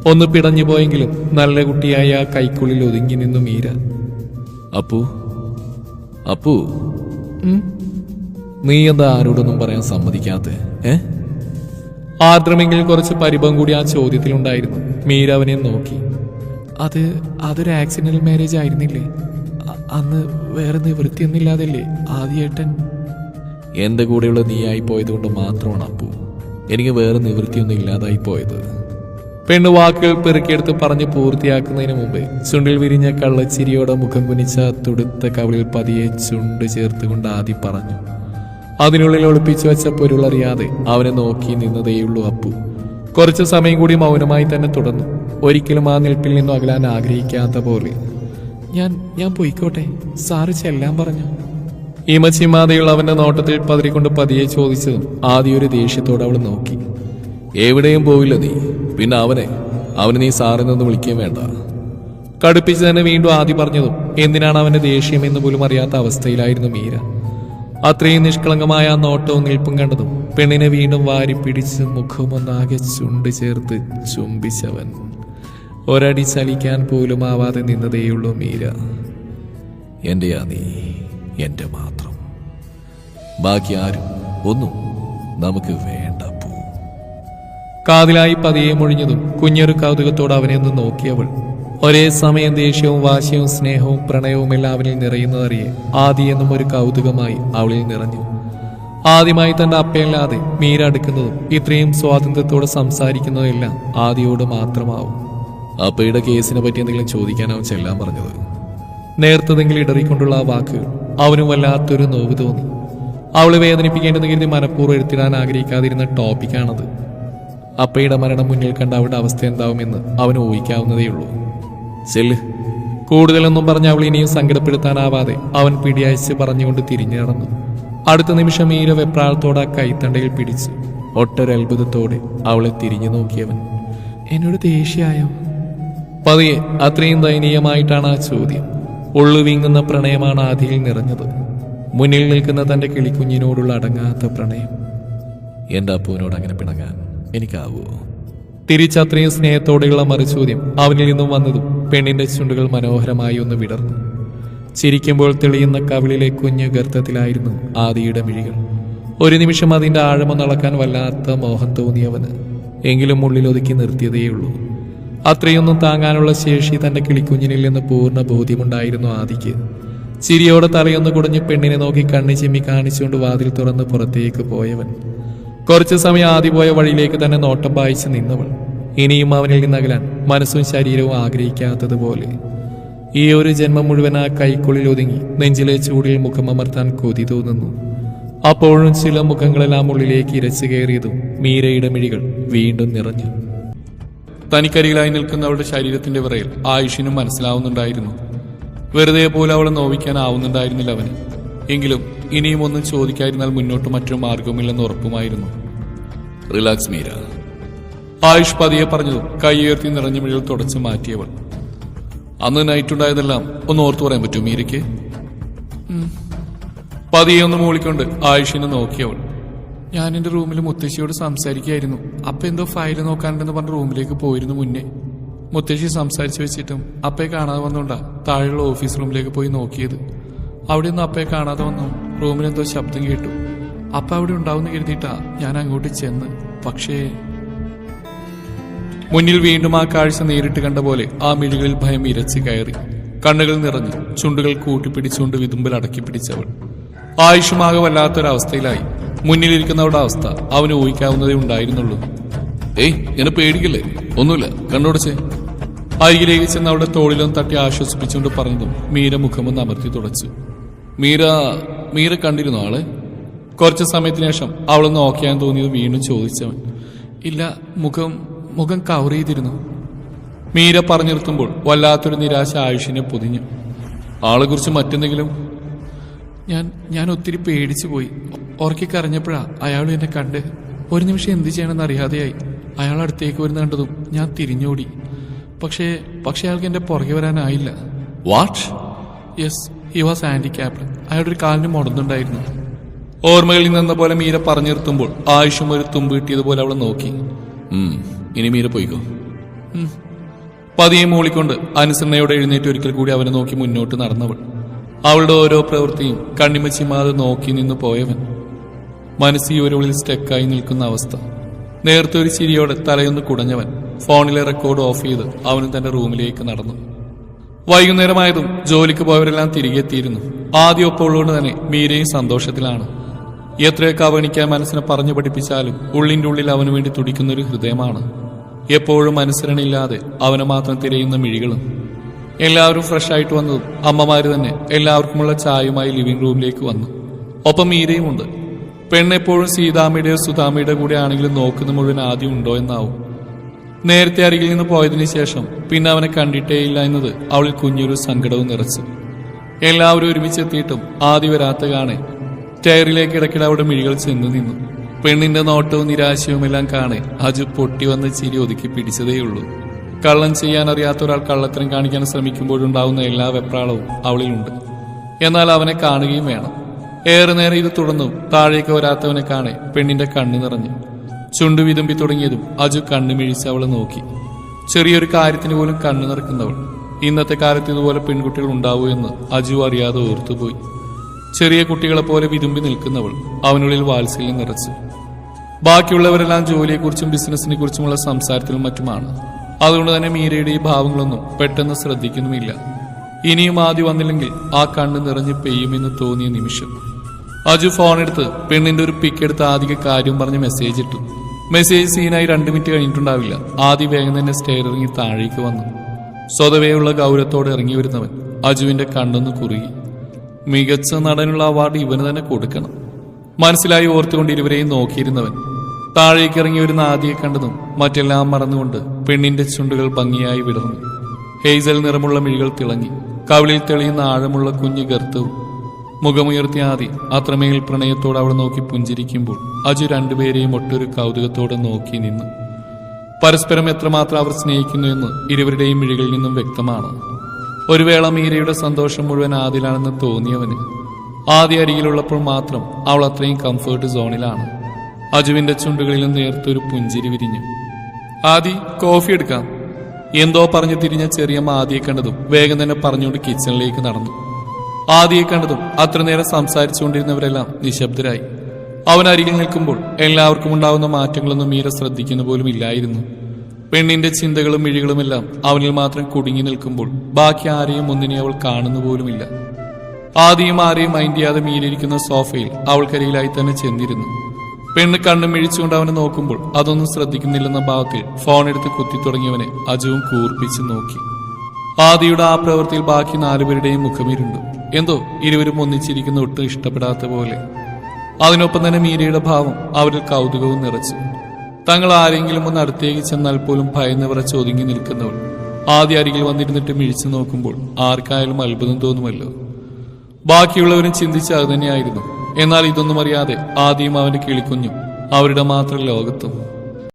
ഒന്ന് പിടഞ്ഞു പോയെങ്കിലും നല്ല കുട്ടിയായ ആ കൈക്കുള്ളിൽ ഒതുങ്ങി നിന്നു മീര. അപ്പു അപ്പു, നീ എന്താ ആരോടൊന്നും പറയാൻ സമ്മതിക്കാത്ത? ആർദ്രമെങ്കിൽ കുറച്ച് പരിഭവം കൂടി ആ ചോദ്യത്തിലുണ്ടായിരുന്നു. മീര അവനെ നോക്കി. അതൊരു ആക്സിഡന്റൽ മാരേജ് ആയിരുന്നില്ലേ? അന്ന് വേറെ നിവൃത്തിയൊന്നുമില്ലാതല്ലേ ആദ്യേട്ടൻ? എന്റെ കൂടെയുള്ള നീയായി പോയതുകൊണ്ട് മാത്രമാണ് അപ്പു എനിക്ക് വേറെ നിവൃത്തിയൊന്നും ഇല്ലാതായി പോയത്. പെണ്ണ് വാക്കുകൾ പെറുക്കിയെടുത്ത് പറഞ്ഞ് പൂർത്തിയാക്കുന്നതിന് മുമ്പ് ചുണ്ടിൽ വിരിഞ്ഞ കള്ളച്ചിരിയോടെ മുഖം കുനിച്ച തുടുത്ത കവിളിൽ പതിയെ ചുണ്ട് ചേർത്തുകൊണ്ട് ആദി പറഞ്ഞു. അതിനുള്ളിൽ ഒളിപ്പിച്ചു വെച്ച പൊരുളറിയാതെ അവനെ നോക്കി നിന്നതേയുള്ളൂ അപ്പു. കുറച്ചു സമയം കൂടി മൗനമായി തന്നെ തുടർന്നു. ഒരിക്കലും ആ നിൽപ്പിൽ നിന്നും അകലാൻ ആഗ്രഹിക്കാത്ത പോലെ. ഞാൻ പോയിക്കോട്ടെ, സാറ് ചെല്ലാൻ പറഞ്ഞു. ഇമച്ചിമാതയുള്ള അവന്റെ നോട്ടത്തിൽ പതിരിക്കൊണ്ട് പതിയെ ചോദിച്ചതും ആദ്യ ഒരു ദേഷ്യത്തോടെ അവൾ നോക്കി. എവിടെയും പോവില്ല നീ. പിന്നെ അവന് നീ സാറിൽ നിന്ന് വിളിക്കുകയും വേണ്ട. കടുപ്പിച്ച് തന്നെ വീണ്ടും ആദ്യ പറഞ്ഞതും എന്തിനാണ് അവന്റെ ദേഷ്യം എന്ന് പോലും അറിയാത്ത അവസ്ഥയിലായിരുന്നു മീര. അത്രയും നിഷ്കളങ്കമായ ആ നോട്ടവും നിൽപ്പും കണ്ടതും പെണ്ണിനെ വീണ്ടും വാരി പിടിച്ച് മുഖമൊന്നാകെ ചുണ്ട് ചേർത്ത് ചുംബിച്ചവൻ. ഒരടി ചലിക്കാൻ പോലും ആവാതെ നിന്നതേയുള്ളൂ മീര. എന്റെയാ നീ, എന്റെ മാത്രം. ബാക്കി ആരും ഒന്നും നമുക്ക് വേണ്ട പോ. കാതിലായി പതിയെ മൊഴിഞ്ഞതും കുഞ്ഞൊരു കൗതുകത്തോടെ അവനെ ഒന്ന് നോക്കിയവൾ. ഒരേ സമയം ദേഷ്യവും വാശിയും സ്നേഹവും പ്രണയവും എല്ലാവരിൽ നിറയുന്നതറിയെ ആദി എന്നും ഒരു കൗതുകമായി അവളിൽ നിറഞ്ഞു. ആദ്യമായി തന്റെ അപ്പയല്ലാതെ മീര അടുക്കുന്നതും ഇത്രയും സ്വാതന്ത്ര്യത്തോടെ സംസാരിക്കുന്നതും എല്ലാം ആദിയോട് മാത്രമാവും. അപ്പയുടെ കേസിനെ പറ്റി എന്തെങ്കിലും ചോദിക്കാനാവും ചെല്ലാൻ പറഞ്ഞത്. നേർത്തതെങ്കിൽ ഇടറിക്കൊണ്ടുള്ള ആ വാക്കുകൾ അവനും വല്ലാത്തൊരു നോവ് തോന്നി. അവളെ വേദനിപ്പിക്കേണ്ടെന്ന് കരുതി മനഃപൂർവ്വം എടുത്തിടാൻ ആഗ്രഹിക്കാതിരുന്ന ടോപ്പിക്കാണത്. അപ്പയുടെ മരണം മുന്നിൽ കണ്ട അവളുടെ അവസ്ഥ എന്താവുമെന്ന് അവന് ഊഹിക്കാവുന്നതേയുള്ളൂ. ചെല്ല്. കൂടുതലൊന്നും പറഞ്ഞ അവൾ ഇനിയും സങ്കടപ്പെടുത്താനാവാതെ അവൻ പിടിയയച്ച് പറഞ്ഞുകൊണ്ട് തിരിഞ്ഞു നടന്നു. അടുത്ത നിമിഷം മീര വെപ്രാളത്തോടെ കൈത്തണ്ടയിൽ പിടിച്ച് ഒട്ടൊരത്ഭുതത്തോടെ അവളെ തിരിഞ്ഞു നോക്കിയവൻ. എന്നോട് ദേഷ്യായോ? പതിയെ, അത്രയും ദയനീയമായിട്ടാണ് ആ ചോദ്യം. ഉള്ളു വീങ്ങുന്ന പ്രണയമാണ് ആദിയിൽ നിറഞ്ഞത്. മുന്നിൽ നിൽക്കുന്ന തന്റെ കിളിക്കുഞ്ഞിനോടുള്ള അടങ്ങാത്ത പ്രണയം. എന്റെ അപ്പുവിനോട് അങ്ങനെ പിണങ്ങാൻ എനിക്കാവോ? തിരിച്ചത്രയും സ്നേഹത്തോടെയുള്ള മറുചോദ്യം അവനിൽ നിന്നും വന്നതും പെണ്ണിന്റെ ചുണ്ടുകൾ മനോഹരമായി ഒന്ന് വിടർന്നു. ചിരിക്കുമ്പോൾ തെളിയുന്ന കവിളിലെ കുഞ്ഞു ഗർത്തത്തിലായിരുന്നു ആദിയുടെ മിഴികൾ. ഒരു നിമിഷം അതിന്റെ ആഴമൊന്നളക്കാൻ വല്ലാത്ത മോഹം തോന്നിയവന്. എങ്കിലും ഉള്ളിലൊതുക്കി നിർത്തിയതേയുള്ളൂ. അത്രയൊന്നും താങ്ങാനുള്ള ശേഷി തന്റെ കിളിക്കുഞ്ഞിനിൽ നിന്ന് പൂർണ്ണ ബോധ്യമുണ്ടായിരുന്നു ആദിക്ക്. ചിരിയോടെ തലയൊന്ന് കുടഞ്ഞ് പെണ്ണിനെ നോക്കി കണ്ണി ചിമ്മി കാണിച്ചുകൊണ്ട് വാതിൽ തുറന്ന് പുറത്തേക്ക് പോയവൻ. കുറച്ചു സമയം ആദ്യ പോയ വഴിയിലേക്ക് തന്നെ നോട്ടം പായിച്ച് നിന്നവൾ. ഇനിയും അവനിൽ നിന്നകലാൻ മനസ്സും ശരീരവും ആഗ്രഹിക്കാത്തതുപോലെ. ഈ ഒരു ജന്മം മുഴുവൻ ആ കൈക്കുള്ളിൽ ഒതുങ്ങി നെഞ്ചിലെ ചൂടിൽ മുഖമമർത്താൻ കൊതി തോന്നുന്നു. അപ്പോഴും ചില മുഖങ്ങളെല്ലാം ഉള്ളിലേക്ക് ഇരച്ചു കയറിയതും മീരയുടെ മിഴികൾ വീണ്ടും നിറഞ്ഞു. തനിക്കരികിലായി നിൽക്കുന്ന അവളുടെ ശരീരത്തിന്റെ വിറയിൽ ആയുഷിനും മനസ്സിലാവുന്നുണ്ടായിരുന്നു. വെറുതെ പോലെ അവളെ നോവിക്കാനാവുന്നുണ്ടായിരുന്നില്ല അവന്. എങ്കിലും ഇനിയും ഒന്നും ചോദിക്കാതിരുന്നാൽ മുന്നോട്ട് മറ്റൊരു മാർഗവുമില്ലെന്ന് ഉറപ്പുമായിരുന്നു. റിലാക്സ് മീര, ആയുഷ് പതിയെ പറഞ്ഞതും കൈയുയർത്തി നിറഞ്ഞ മിഴികൾ തുടച്ചു മാറ്റിയവൾ. അന്ന് നൈറ്റുണ്ടായതെല്ലാം ഒന്ന് ഓർത്തു പറയാൻ പറ്റൂ മീരയ്ക്ക്? പതിയെ ഒന്ന് മൂളിക്കൊണ്ട് ആയുഷിനെ നോക്കിയവൾ. ഞാൻ എന്റെ റൂമിൽ മുത്തശ്ശിയോട് സംസാരിക്കുകയായിരുന്നു. അപ്പ എന്തോ ഫയല് നോക്കാനുണ്ടെന്ന് പറഞ്ഞ റൂമിലേക്ക് പോയിരുന്നു. മുന്നേ മുത്തശ്ശി സംസാരിച്ചു വെച്ചിട്ടും അപ്പയെ കാണാതെ വന്നോണ്ടാ താഴെയുള്ള ഓഫീസ് റൂമിലേക്ക് പോയി നോക്കിയത്. അവിടെ ഒന്നും അപ്പയെ കാണാതെ വന്നു. റൂമിലെന്തോ ശബ്ദം കേട്ടു. അപ്പ അവിടെ ഉണ്ടാവുന്ന കരുതിയിട്ടാ ഞാൻ അങ്ങോട്ട് ചെന്ന്. പക്ഷേ മുന്നിൽ വീണ്ടും ആ കാഴ്ച നേരിട്ട് കണ്ട പോലെ ആ മിഴികളിൽ ഭയം ഇരച്ചു കയറി. കണ്ണുകൾ നിറഞ്ഞു, ചുണ്ടുകൾ കൂട്ടിപ്പിടിച്ചുകൊണ്ട് വിതുമ്പിൽ അടക്കി പിടിച്ചവൾ. ആയുഷുമാകെ വല്ലാത്തൊരവസ്ഥയിലായി. മുന്നിലിരിക്കുന്നവരുടെ അവസ്ഥ അവന് ഊഹിക്കാവുന്നതേ ഉണ്ടായിരുന്നുള്ളൂ. ഏയ്, എന്നെ പേടിക്കില്ലേ? ഒന്നുമില്ല, കണ്ണുടച്ചേ. അരികിലേക്ക് ചെന്ന് അവളുടെ തോളിലൊന്ന് തട്ടി ആശ്വസിപ്പിച്ചുകൊണ്ട് പറഞ്ഞതും മീര മുഖമൊന്ന് അമർത്തി തുടച്ചു. മീര കണ്ടിരുന്നു ആളെ? കുറച്ചു സമയത്തിന് ശേഷം അവളൊന്ന് ഓക്കെയാൻ തോന്നിയത് വീണ്ടും ചോദിച്ചവൻ. ഇല്ല, മുഖം കവർ ചെയ്തിരുന്നു. മീര പറഞ്ഞു നിർത്തുമ്പോൾ വല്ലാത്തൊരു നിരാശ ആയുഷിനെ പൊതിഞ്ഞു. ആളെ കുറിച്ച് മറ്റെന്തെങ്കിലും? ഞാൻ ഒത്തിരി പേടിച്ചു പോയി. ഉറക്കിക്കറിഞ്ഞപ്പോഴാ അയാൾ എന്നെ കണ്ട്. ഒരു നിമിഷം എന്ത് ചെയ്യണമെന്ന് അറിയാതെയായി. അയാൾ അടുത്തേക്ക് വരുന്ന കണ്ടതും ഞാൻ തിരിഞ്ഞോടി. പക്ഷേ അയാൾക്ക് എന്റെ പുറകെ വരാനായില്ല. What? Yes, he was handicapped. അയാളുടെ ഒരു കാലിന് മുടന്നുണ്ടായിരുന്നു. ഓർമ്മകളിൽ നിന്ന പോലെ മീര പറഞ്ഞു നിർത്തുമ്പോൾ ആയുഷും ഒരു തുമ്പ് കിട്ടിയതുപോലെ അവളെ നോക്കി. ഇനി മീര പോയിക്കോ. പതിയെ മൂളിക്കൊണ്ട് അനുസരണയോടെ എഴുന്നേറ്റ് ഒരിക്കൽ കൂടി അവനെ നോക്കി മുന്നോട്ട് നടന്നവൾ. അവളുടെ ഓരോ പ്രവൃത്തിയും കണ്ണിമച്ചിമാതെ നോക്കി നിന്ന് പോയവൻ. മനസ്സ് യുവരുള്ളിൽ സ്റ്റക്കായി നിൽക്കുന്ന അവസ്ഥ. നേരത്തെ ഒരു ചിരിയോടെ തലയൊന്ന് കുടഞ്ഞവൻ ഫോണിലെ റെക്കോർഡ് ഓഫ് ചെയ്ത് അവനും തന്റെ റൂമിലേക്ക് നടന്നു. വൈകുന്നേരമായതും ജോലിക്ക് പോയവരെല്ലാം തിരികെ എത്തിയിരുന്നു. ആദ്യം ഒപ്പമുള്ളതുകൊണ്ട് തന്നെ മീരയും സന്തോഷത്തിലാണ്. എത്രയൊക്കെ അവഗണിക്കാൻ മനസ്സിനെ പറഞ്ഞു പഠിപ്പിച്ചാലും ഉള്ളിന്റെ ഉള്ളിൽ അവന് വേണ്ടി തുടിക്കുന്നൊരു ഹൃദയമാണ്. എപ്പോഴും അനുസരണയില്ലാതെ അവനെ മാത്രം തിരയുന്ന മിഴികളും. എല്ലാവരും ഫ്രഷായിട്ട് വന്നതും അമ്മമാര് തന്നെ എല്ലാവർക്കുമുള്ള ചായയുമായി ലിവിംഗ് റൂമിലേക്ക് വന്നു. ഒപ്പം മീരയും ഉണ്ട്. പെണ്ണെപ്പോഴും സീതാമ്മയുടെയോ സുധാമ്മയുടെ കൂടെ ആണെങ്കിലും നോക്കുന്ന മുഴുവൻ ആദ്യം ഉണ്ടോ എന്നാവും. നേരത്തെ അരികിൽ നിന്ന് പോയതിനു ശേഷം പിന്നെ അവനെ കണ്ടിട്ടേയില്ല എന്നത് അവളിൽ കുഞ്ഞൊരു സങ്കടവും നിറച്ചു. എല്ലാവരും ഒരുമിച്ചെത്തിയിട്ടും ആദ്യം വരാത്ത കാണെ ടയറിലേക്ക് ഇടയ്ക്കിടെ അവിടെ മിഴികൾ ചെന്നു നിന്നു. പെണ്ണിന്റെ നോട്ടവും നിരാശയുമെല്ലാം കാണെ അജു പൊട്ടി വന്ന് ചിരി ഒതുക്കി പിടിച്ചതേയുള്ളൂ. കള്ളം ചെയ്യാൻ അറിയാത്ത ഒരാൾ കള്ളത്തരം കാണിക്കാൻ ശ്രമിക്കുമ്പോഴുണ്ടാവുന്ന എല്ലാ വെപ്രാളവും അവളിലുണ്ട്. എന്നാൽ അവനെ കാണുകയും വേണം. ഏറെ നേരം ഇത് തുടർന്നു താഴേക്ക് വരാത്തവനെ കാണെ പെണ്ണിന്റെ കണ്ണു നിറഞ്ഞു. ചുണ്ടു വിതുമ്പി തുടങ്ങിയതും അജു കണ്ണു മിഴിച്ച് അവളെ നോക്കി. ചെറിയൊരു കാര്യത്തിന് പോലും കണ്ണു നിറക്കുന്നവൾ. ഇന്നത്തെ കാലത്ത് ഇതുപോലെ പെൺകുട്ടികൾ ഉണ്ടാവൂ എന്ന് അജു അറിയാതെ ഓർത്തുപോയി. ചെറിയ കുട്ടികളെ പോലെ വിതുമ്പി നിൽക്കുന്നവൾ അവനുള്ളിൽ വാത്സല്യം നിറച്ചു. ബാക്കിയുള്ളവരെല്ലാം ജോലിയെക്കുറിച്ചും ബിസിനസിനെ കുറിച്ചുമുള്ള സംസാരത്തിലും മറ്റുമാണ്. അതുകൊണ്ട് തന്നെ മീരയുടെ ഈ ഭാവങ്ങളൊന്നും പെട്ടെന്ന് ശ്രദ്ധിക്കുന്നുമില്ല. ഇനിയും ആദ്യം വന്നില്ലെങ്കിൽ ആ കണ്ണ് നിറഞ്ഞ് പെയ്യുമെന്ന് തോന്നിയ നിമിഷം അജു ഫോണെടുത്ത് പെണ്ണിന്റെ ഒരു പിക്കെടുത്ത് ആദ്യ കാര്യം പറഞ്ഞ് മെസ്സേജ് ഇട്ടു. മെസ്സേജ് സീനായി 2 മിനിറ്റ് കഴിഞ്ഞിട്ടുണ്ടാവില്ല. ആദ്യം വേഗം തന്നെ സ്റ്റെയർ ഇറങ്ങി താഴേക്ക് വന്നു. സ്വതവേയുള്ള ഗൗരവത്തോടെ ഇറങ്ങി വരുന്നവൻ അജുവിന്റെ കണ്ണൊന്ന് കുറുകി. മികച്ച നടനുള്ള അവാർഡ് ഇവന് തന്നെ കൊടുക്കണം. മനസ്സിലായി ഓർത്തുകൊണ്ട് ഇരുവരെയും നോക്കിയിരുന്നവൻ താഴേക്ക് ഇറങ്ങി വരുന്ന ആദ്യയെ കണ്ടതും മറ്റെല്ലാം മറന്നുകൊണ്ട് പെണ്ണിന്റെ ചുണ്ടുകൾ ഭംഗിയായി വിടർന്നു. ഹെയ്സൽ നിറമുള്ള മിഴികൾ തിളങ്ങി. കവിളിൽ തെളിയുന്ന ആഴമുള്ള കുഞ്ഞു ഗർത്തവും. മുഖമുയർത്തിയ ആദി അത്രമേൽ പ്രണയത്തോടെ അവളെ നോക്കി പുഞ്ചിരിക്കുമ്പോൾ അജു രണ്ടുപേരെയും ഒട്ടൊരു കൗതുകത്തോടെ നോക്കി നിന്നു. പരസ്പരം എത്രമാത്രം അവർ സ്നേഹിക്കുന്നു എന്ന് ഇരുവരുടെയും മിഴികളിൽ നിന്നും വ്യക്തമാണ്. ഒരു വേള മീരയുടെ സന്തോഷം മുഴുവൻ ആദിലാണെന്ന് തോന്നിയവന് ആദ്യ അരികിലുള്ളപ്പോൾ മാത്രം അവൾ അത്രയും കംഫേർട്ട് സോണിലാണ്. അജുവിന്റെ ചുണ്ടുകളിലും നേർത്തൊരു പുഞ്ചിരി വിരിഞ്ഞു. ആദി, കോഫി എടുക്കാം. എന്തോ പറഞ്ഞു തിരിഞ്ഞ ചെറിയമ്മ ആദിയെ കണ്ടതും വേഗം തന്നെ പറഞ്ഞുകൊണ്ട് കിച്ചണിലേക്ക് നടന്നു. ആദിയെ കണ്ടതും അത്ര നേരം സംസാരിച്ചുകൊണ്ടിരുന്നവരെല്ലാം നിശബ്ദരായി. അവൻ അരികിൽ നിൽക്കുമ്പോൾ എല്ലാവർക്കും ഉണ്ടാവുന്ന മാറ്റങ്ങളൊന്നും മീര ശ്രദ്ധിക്കുന്ന പോലും ഇല്ലായിരുന്നു. പെണ്ണിന്റെ ചിന്തകളും മിഴികളുമെല്ലാം അവനിൽ മാത്രം കുടുങ്ങി നിൽക്കുമ്പോൾ ബാക്കി ആരെയും ഒന്നിനെ അവൾ കാണുന്ന പോലുമില്ല. ആദിയും ആരെയും മൈൻഡ് ചെയ്യാതെ മീരിയിരിക്കുന്ന സോഫയിൽ അവൾക്കരികിലായി തന്നെ ചെന്നിരുന്നു. പെണ്ണ് കണ്ണും മിഴിച്ചുകൊണ്ട് അവനെ നോക്കുമ്പോൾ അതൊന്നും ശ്രദ്ധിക്കുന്നില്ലെന്ന ഭാവത്തിൽ ഫോൺ എടുത്ത് കുത്തി തുടങ്ങിയവനെ അജുവും കൂർപ്പിച്ച് നോക്കി. ആദിയുടെ ആ പ്രവൃത്തിയിൽ ബാക്കി 4 പേരുടെയും മുഖമിരുണ്ടു. എന്തോ ഇരുവരും ഒന്നിച്ചിരിക്കുന്ന ഒട്ടും ഇഷ്ടപ്പെടാത്ത പോലെ. അതിനൊപ്പം തന്നെ മീരയുടെ ഭാവം അവരിൽ കൗതുകവും നിറച്ചു. തങ്ങൾ ആരെങ്കിലും ഒന്ന് അടുത്തേക്ക് ചെന്നാൽ പോലും ഭയന്ന് വിറച്ച് ഒതുങ്ങി നിൽക്കുന്നവൾ ആദ്യ അരികിൽ വന്നിരുന്നിട്ട് മിഴിച്ചു നോക്കുമ്പോൾ ആർക്കായാലും അത്ഭുതം തോന്നുമല്ലോ. ബാക്കിയുള്ളവരും ചിന്തിച്ച അത് തന്നെയായിരുന്നു. എന്നാൽ ഇതൊന്നും അറിയാതെ ആദ്യം അവന്റെ കിളിക്കുഞ്ഞും അവരുടെ മാത്രം ലോകത്തും